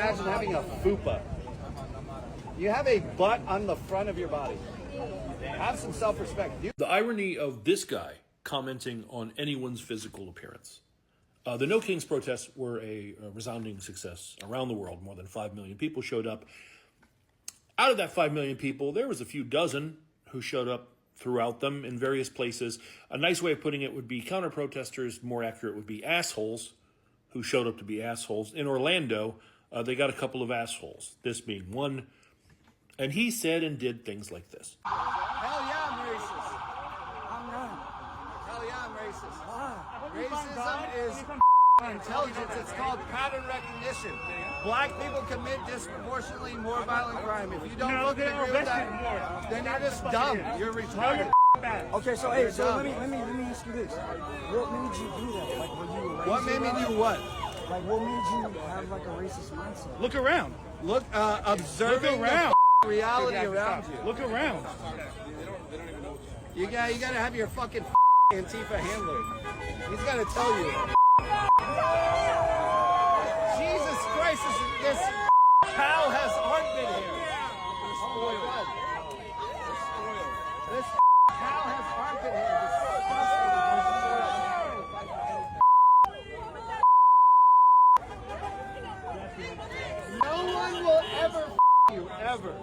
imagine having a fupa. You have a butt on the front of your body. Have some self-respect. The irony of this guy commenting on anyone's physical appearance. The No Kings protests were a resounding success around the world. More than 5 million people showed up. Out of that 5 million people, there was a few dozen who showed up throughout them in various places. A nice way of putting it would be counter-protesters. More accurate would be assholes who showed up to be assholes. In Orlando, they got a couple of assholes, this being one. And he said and did things like this. Hell yeah, I'm racist. I'm not. Hell yeah, I'm racist. Racism is intelligence. It's called pattern recognition. Black people commit disproportionately more violent crime. If you don't look and agree with that, then you're just dumb. You're retarded. Okay, so hey, so let me ask you this. What made you do that? Like, were you racist? What made me do what? Like, what made you have like a racist mindset? Look around. Look, observing around. the reality around you. Look around. You gotta have your fucking Antifa handler. He's gotta tell you. Jesus Christ, this cow has armpit hair. Oh my God. This cow has armpit hair. Disgusting. No one will ever you, ever.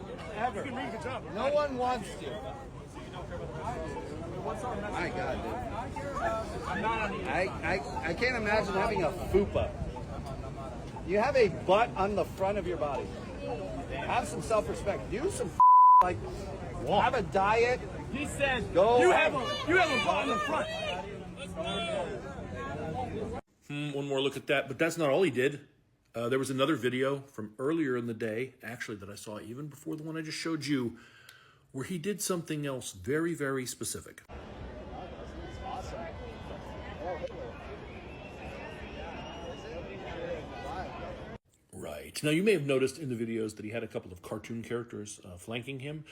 No one wants to. My God, dude. I can't imagine having a fupa. You have a butt on the front of your body. Have some self-respect. Do some like have a diet. He said, Go. you have a butt in the front. One more look at that, but that's not all he did. There was another video from earlier in the day, actually, that I saw even before the one I just showed you, where he did something else very, very specific. Right. Now, you may have noticed in the videos that he had a couple of cartoon characters flanking him.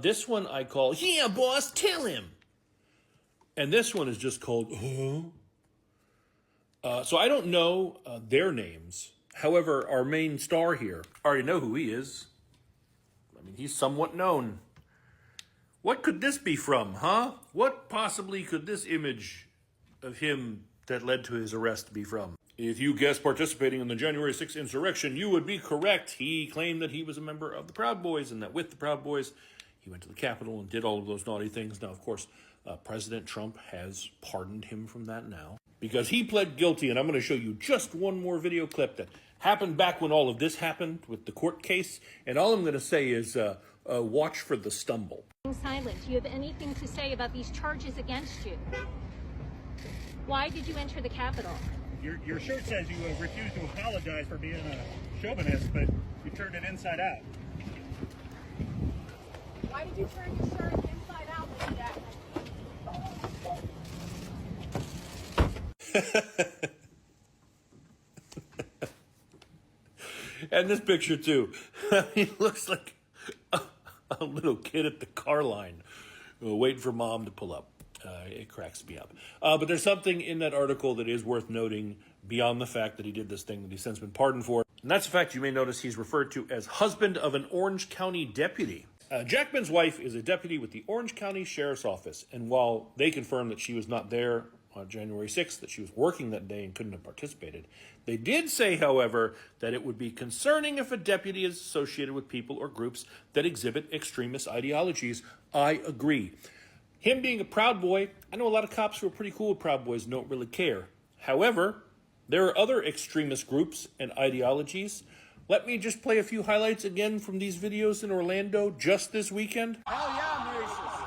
This one I call, yeah, boss, tell him. And this one is just called, huh? So I don't know their names. However, our main star here, I already know who he is. I mean, he's somewhat known. What could this be from, huh? What possibly could this image of him that led to his arrest be from? If you guessed participating in the January 6th insurrection, you would be correct. He claimed that he was a member of the Proud Boys and that with the Proud Boys, he went to the Capitol and did all of those naughty things. Now, of course, President Trump has pardoned him from that now because he pled guilty. And I'm going to show you just one more video clip that happened back when all of this happened with the court case. And all I'm going to say is watch for the stumble. Silent. Do you have anything to say about these charges against you? Why did you enter the Capitol? Your shirt says you refuse to apologize for being a chauvinist, but you turned it inside out. Why did you turn your shirt inside out like that? And this picture too. He looks like a little kid at the car line waiting for mom to pull up. It cracks me up. But there's something in that article that is worth noting beyond the fact that he did this thing that he's since been pardoned for. And that's a fact you may notice he's referred to as husband of an Orange County deputy. Jackman's wife is a deputy with the Orange County Sheriff's Office. And while they confirmed that she was not there on January 6th, that she was working that day and couldn't have participated, they did say, however, that it would be concerning if a deputy is associated with people or groups that exhibit extremist ideologies. I agree. Him being a Proud Boy, I know a lot of cops who are pretty cool with Proud Boys and don't really care. However, there are other extremist groups and ideologies. Let me just play a few highlights again from these videos in Orlando just this weekend. Hell yeah, I'm racist.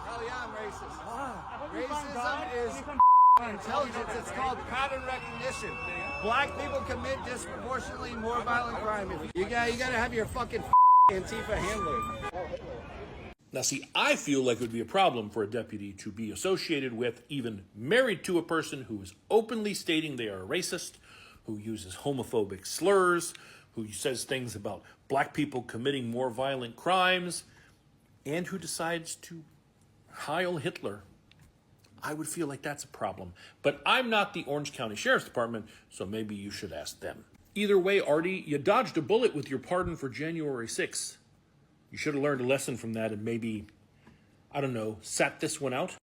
Hell yeah, I'm racist. Racism is intelligence. It's called pattern recognition. Black people commit disproportionately more violent crime. You gotta have your fucking Antifa handler. Now, see, I feel like it would be a problem for a deputy to be associated with, even married to a person who is openly stating they are a racist, who uses homophobic slurs, who says things about black people committing more violent crimes, and who decides to Heil Hitler. I would feel like that's a problem. But I'm not the Orange County Sheriff's Department, so maybe you should ask them. Either way, Artie, you dodged a bullet with your pardon for January 6th. You should have learned a lesson from that and maybe, I don't know, sat this one out.